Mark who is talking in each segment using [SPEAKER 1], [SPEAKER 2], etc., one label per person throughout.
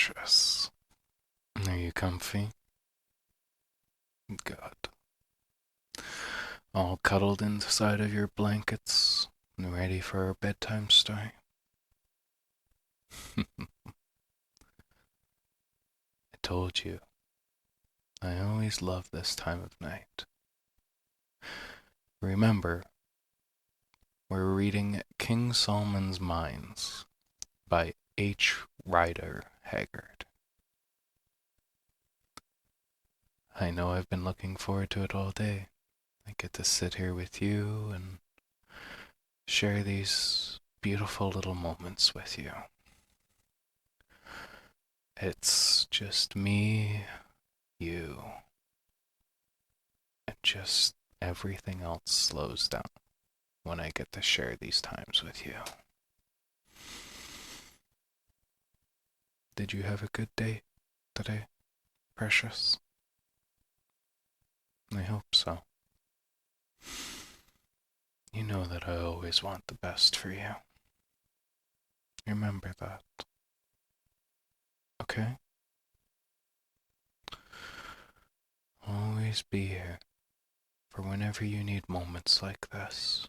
[SPEAKER 1] precious. Are you comfy? Good. All cuddled inside of your blankets and ready for our bedtime story? I told you, I always love this time of night. Remember, we're reading King Solomon's Mines by H. Rider Haggard. I know I've been looking forward to it all day. I get to sit here with you and share these beautiful little moments with you. It's just me, you, and just everything else slows down when I get to share these times with you. Did you have a good day today, precious? I hope so. You know that I always want the best for you. Remember that. Okay? Always be here for whenever you need moments like this,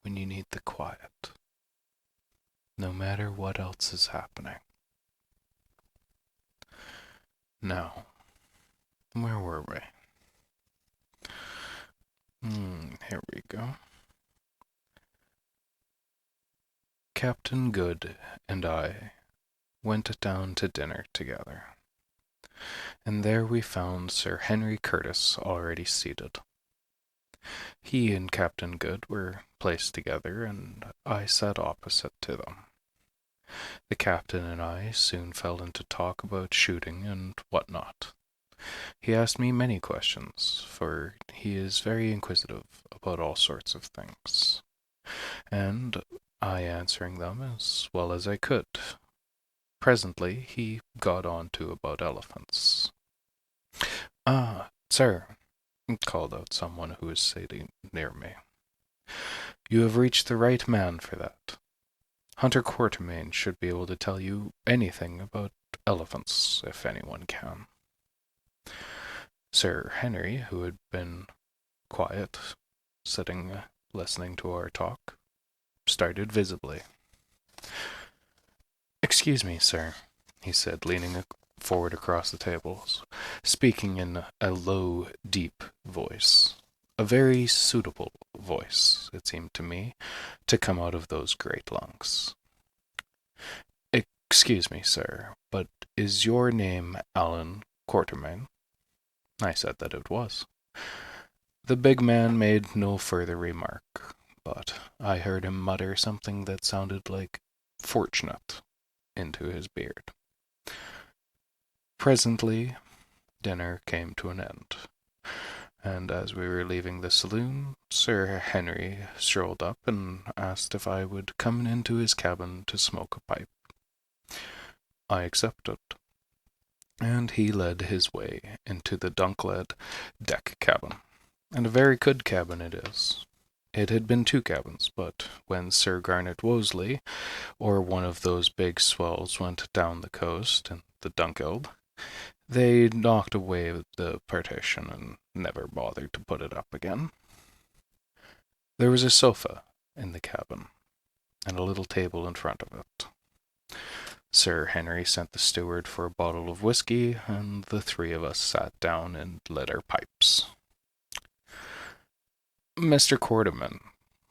[SPEAKER 1] when you need the quiet, no matter what else is happening. Now, where were we? Here we go. Captain Good and I went down to dinner together, and there we found Sir Henry Curtis already seated. He and Captain Good were placed together, and I sat opposite to them. The captain and I soon fell into talk about shooting and what not. He asked me many questions, for he is very inquisitive about all sorts of things, and I answering them as well as I could. Presently he got on to about elephants. "Ah, sir," called out someone who was sitting near me. "You have reached the right man for that. Hunter Quatermain should be able to tell you anything about elephants, if anyone can." Sir Henry, who had been quiet, sitting listening to our talk, started visibly. "Excuse me, sir," he said, leaning forward across the tables, speaking in a low, deep voice. A very suitable voice, it seemed to me, to come out of those great lungs. "Excuse me, sir, but is your name Alan Quatermain?" I said that it was. The big man made no further remark, but I heard him mutter something that sounded like "fortunate" into his beard. Presently, dinner came to an end, and as we were leaving the saloon, Sir Henry strolled up and asked if I would come into his cabin to smoke a pipe. I accepted, and he led his way into the Dunkled deck cabin, and a very good cabin it is. It had been two cabins, but when Sir Garnet Wolseley, or one of those big swells, went down the coast in the Dunkeld, they knocked away the partition and never bothered to put it up again. There was a sofa in the cabin, and a little table in front of it. Sir Henry sent the steward for a bottle of whiskey, and the three of us sat down and lit our pipes. "Mr. Quarterman,"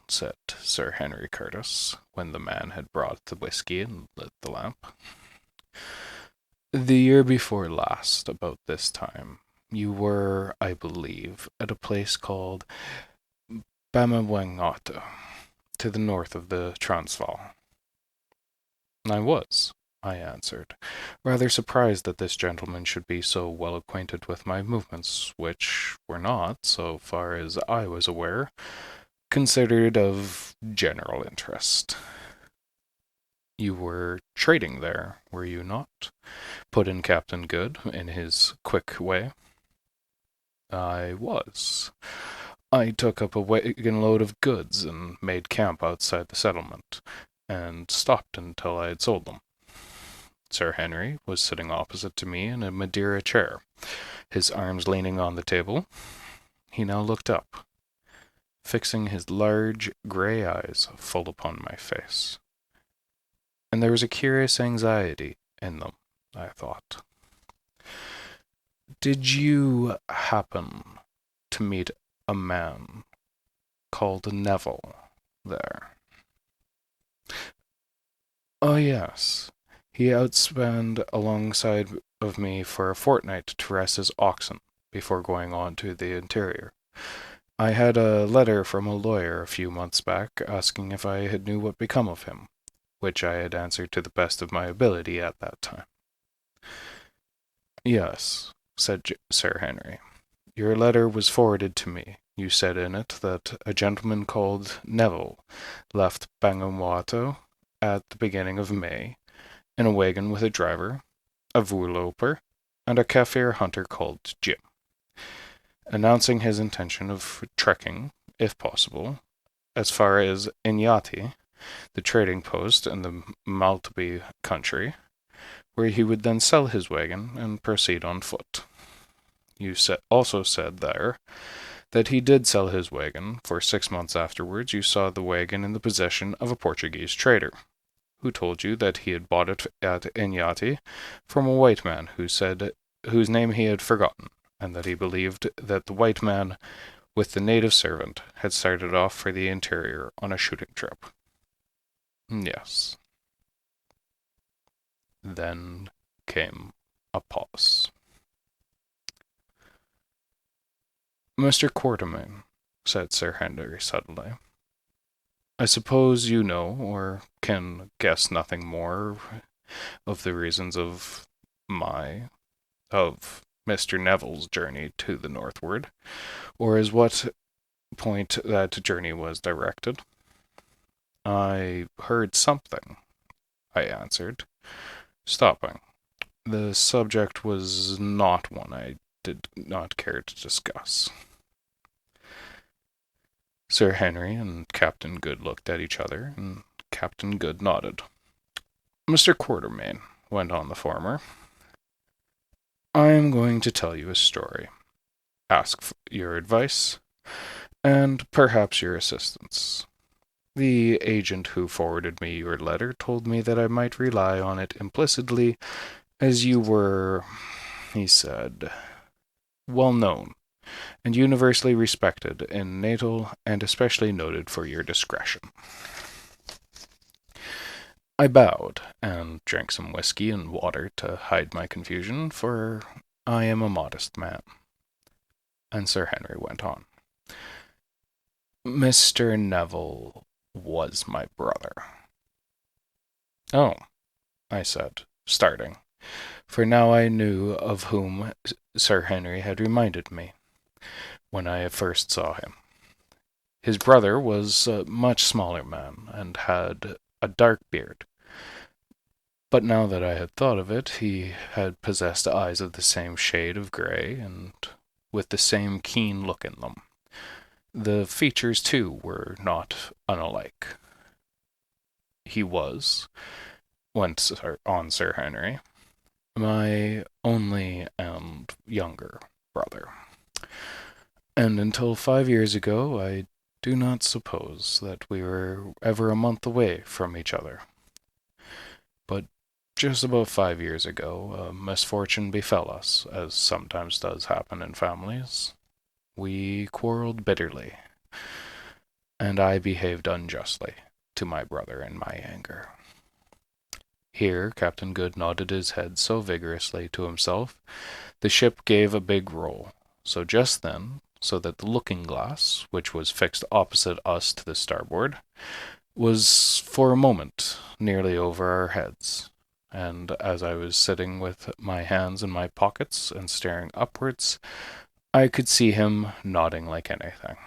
[SPEAKER 1] said Sir Henry Curtis, when the man had brought the whiskey and lit the lamp, "the year before last, about this time, you were, I believe, at a place called Bamawangata, to the north of the Transvaal." "I was," I answered, rather surprised that this gentleman should be so well acquainted with my movements, which were not, so far as I was aware, considered of general interest. "You were trading there, were you not?" put in Captain Good, in his quick way. "I was. I took up a wagon load of goods and made camp outside the settlement, and stopped until I had sold them." Sir Henry was sitting opposite to me in a Madeira chair, his arms leaning on the table. He now looked up, fixing his large grey eyes full upon my face. And there was a curious anxiety in them, I thought. "Did you happen to meet a man called Neville there?" "Oh, yes. He outspanned alongside of me for a fortnight to rest his oxen before going on to the interior. I had a letter from a lawyer a few months back asking if I had knew what become of him, which I had answered to the best of my ability at that time." "Yes," said Sir Henry. "Your letter was forwarded to me. You said in it that a gentleman called Neville left Bangumwato at the beginning of May, in a wagon with a driver, a voorloper, and a Kaffir hunter called Jim, announcing his intention of trekking, if possible, as far as Inyati, the trading post in the Maltby country, where he would then sell his wagon and proceed on foot. You also said there that he did sell his wagon, for 6 months afterwards you saw the wagon in the possession of a Portuguese trader, who told you that he had bought it at Inyati from a white man whose name he had forgotten, and that he believed that the white man with the native servant had started off for the interior on a shooting trip." "Yes." Then came a pause. "Mr. Quatermain," said Sir Henry suddenly, "I suppose you know, or can guess nothing more of the reasons of Mr. Neville's journey to the northward, or as what point that journey was directed?" "I heard something," I answered, stopping. The subject was not one I did not care to discuss. Sir Henry and Captain Good looked at each other, and Captain Good nodded. "Mr. Quatermain," went on the former, "I am going to tell you a story, ask your advice, and perhaps your assistance. The agent who forwarded me your letter told me that I might rely on it implicitly, as you were, he said, well known and universally respected in Natal, and especially noted for your discretion." I bowed and drank some whiskey and water to hide my confusion, for I am a modest man. And Sir Henry went on. "Mr. Neville was my brother." "Oh," I said, starting, for now I knew of whom Sir Henry had reminded me when I first saw him. His brother was a much smaller man, and had a dark beard. But now that I had thought of it, he had possessed eyes of the same shade of grey, and with the same keen look in them. The features, too, were not unlike. He was, went on Sir Henry, my only and younger brother. And until 5 years ago, I do not suppose that we were ever a month away from each other. But just about 5 years ago, a misfortune befell us, as sometimes does happen in families. We quarreled bitterly, and I behaved unjustly to my brother in my anger." Here Captain Good nodded his head so vigorously to himself, the ship gave a big roll. So just then, so that the looking-glass, which was fixed opposite us to the starboard, was for a moment nearly over our heads, and as I was sitting with my hands in my pockets and staring upwards, I could see him nodding like anything.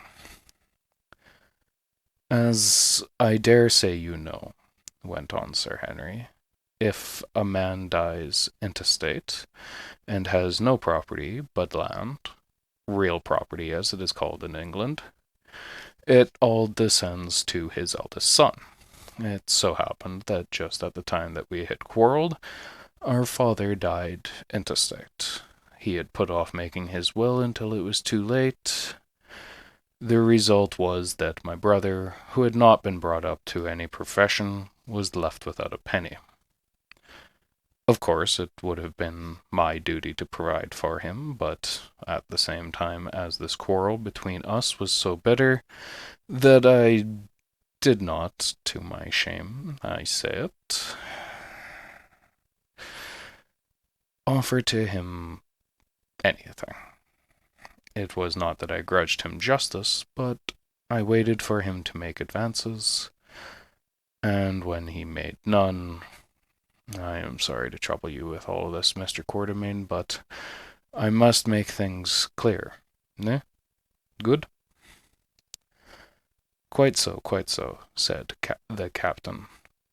[SPEAKER 1] "As I dare say you know," went on Sir Henry, "if a man dies intestate, and has no property but land, real property as it is called in England, it all descends to his eldest son. It so happened that just at the time that we had quarreled, Our father died intestate. He had put off making his will until it was too late. The result was that my brother, who had not been brought up to any profession, was left without a penny. Of course, it would have been my duty to provide for him, but at the same time as this quarrel between us was so bitter that I did not, to my shame, I say it, offer to him anything. It was not that I grudged him justice, but I waited for him to make advances, and when he made none, I am sorry to trouble you with all this, Mr. Quatermain, but I must make things clear. Ne? Good? Quite so, said the captain.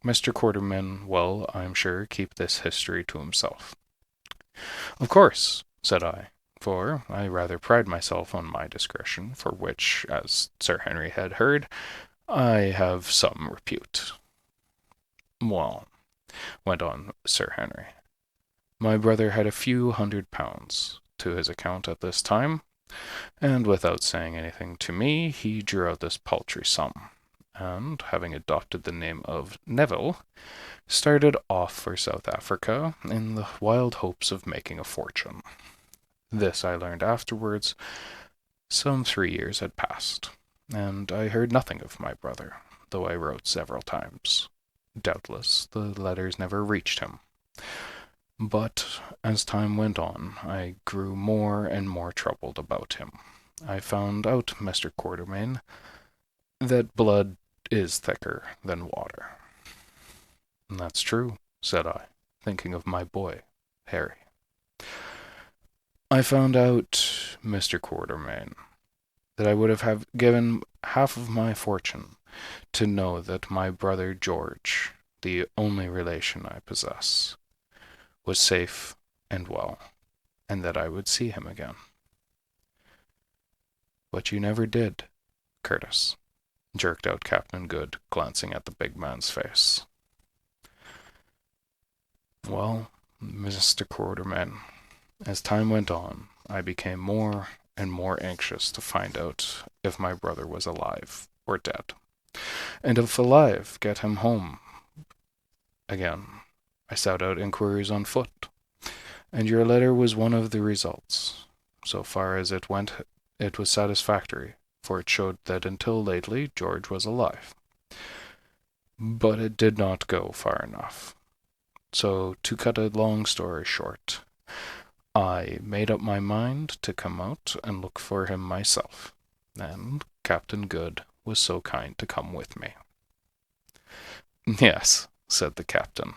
[SPEAKER 1] Mr. Quatermain will, I'm sure, keep this history to himself. Of course, said I, for I rather pride myself on my discretion, for which, as Sir Henry had heard, I have some repute. Well, went on Sir Henry, my brother had a few £100 to his account at this time, and without saying anything to me, he drew out this paltry sum, and, having adopted the name of Neville, started off for South Africa in the wild hopes of making a fortune. This I learned afterwards. Some 3 years had passed, and I heard nothing of my brother, though I wrote several times. Doubtless the letters never reached him. But as time went on, I grew more and more troubled about him. I found out, Mr. Quatermain, that blood is thicker than water. That's true, said I, thinking of my boy, Harry. I found out, Mr. Quatermain, that I would have given half of my fortune to know that my brother George, the only relation I possess, was safe and well, and that I would see him again. But you never did, Curtis, jerked out Captain Good, glancing at the big man's face. Well, Mr. Quatermain, as time went on, I became more and more anxious to find out if my brother was alive or dead, and if alive, get him home again. I sought out inquiries on foot, and your letter was one of the results. So far as it went, it was satisfactory, for it showed that until lately George was alive. But it did not go far enough. So, to cut a long story short, I made up my mind to come out and look for him myself, and Captain Good was so kind to come with me. Yes, said the captain.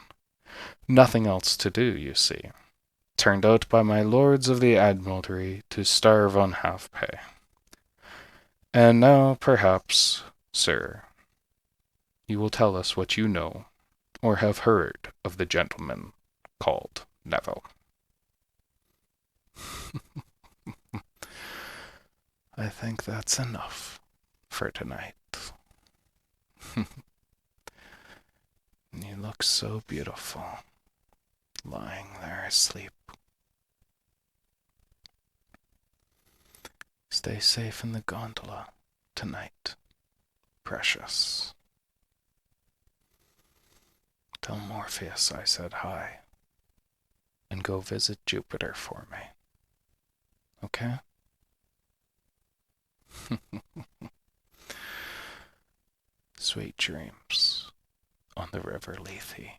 [SPEAKER 1] Nothing else to do, you see. Turned out by my lords of the Admiralty to starve on half-pay. And now, perhaps, sir, you will tell us what you know or have heard of the gentleman called Neville. I think that's enough for tonight. You look so beautiful, lying there asleep. Stay safe in the gondola tonight, precious. Tell Morpheus I said hi, and go visit Jupiter for me. Okay? Sweet dreams on the river Lethe,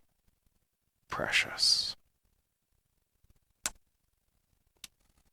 [SPEAKER 1] precious.